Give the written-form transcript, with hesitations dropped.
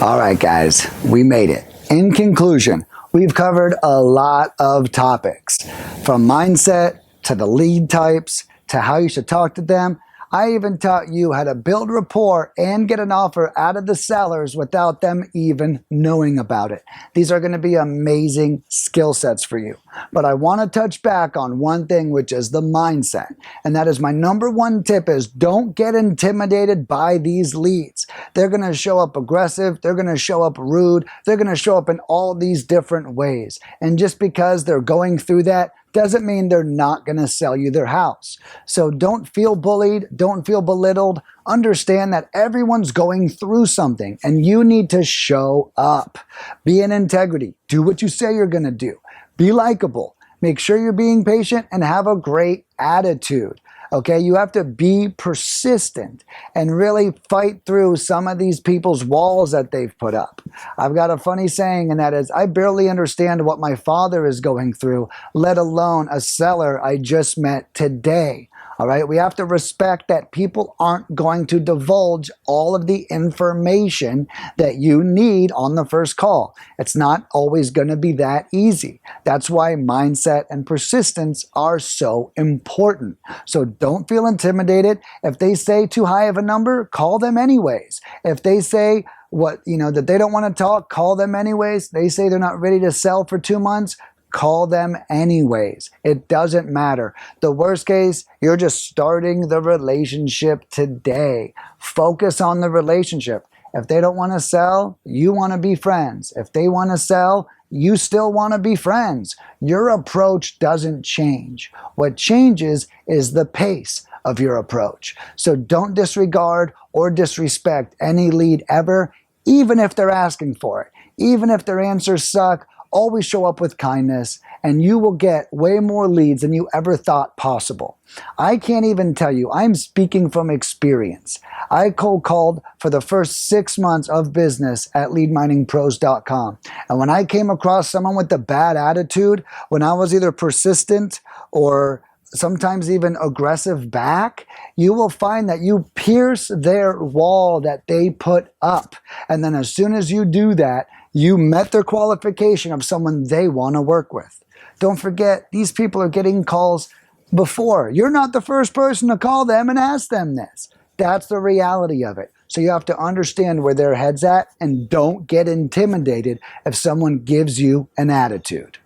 All right, guys, we made it. In conclusion, we've covered a lot of topics, from mindset to the lead types to how you should talk to them. I even taught you how to build rapport and get an offer out of the sellers without them even knowing about it. These are going to be amazing skill sets for you. But I want to touch back on one thing, which is the mindset. And that is my number one tip is don't get intimidated by these leads. They're going to show up aggressive. They're going to show up rude. They're going to show up in all these different ways. And just because they're going through that doesn't mean they're not going to sell you their house. So don't feel bullied. Don't feel belittled. Understand that everyone's going through something and you need to show up. Be in integrity. Do what you say you're going to do. Be likable. Make sure you're being patient and have a great attitude. Okay, you have to be persistent and really fight through some of these people's walls that they've put up. I've got a funny saying, and that is, I barely understand what my father is going through, let alone a seller I just met today. All right, we have to respect that people aren't going to divulge all of the information that you need on the first call. It's not always going to be that easy. That's why mindset and persistence are so important. So don't feel intimidated. If they say too high of a number, call them anyways. If they say that they don't want to talk, call them anyways. They say they're not ready to sell for 2 months, call them anyways. It doesn't matter. The worst case, you're just starting the relationship today. Focus on the relationship. If they don't want to sell, you want to be friends. If they want to sell, you still want to be friends. Your approach doesn't change. What changes is the pace of your approach. So don't disregard or disrespect any lead ever, even if they're asking for it. Even if their answers suck, always show up with kindness and you will get way more leads than you ever thought possible. I can't even tell you, I'm speaking from experience. I cold called for the first 6 months of business at leadminingpros.com. And when I came across someone with a bad attitude, when I was either persistent or sometimes even aggressive back, you will find that you pierce their wall that they put up. And then as soon as you do that, you met their qualification of someone they want to work with. Don't forget, these people are getting calls before. You're not the first person to call them and ask them this. That's the reality of it. So you have to understand where their head's at and don't get intimidated if someone gives you an attitude.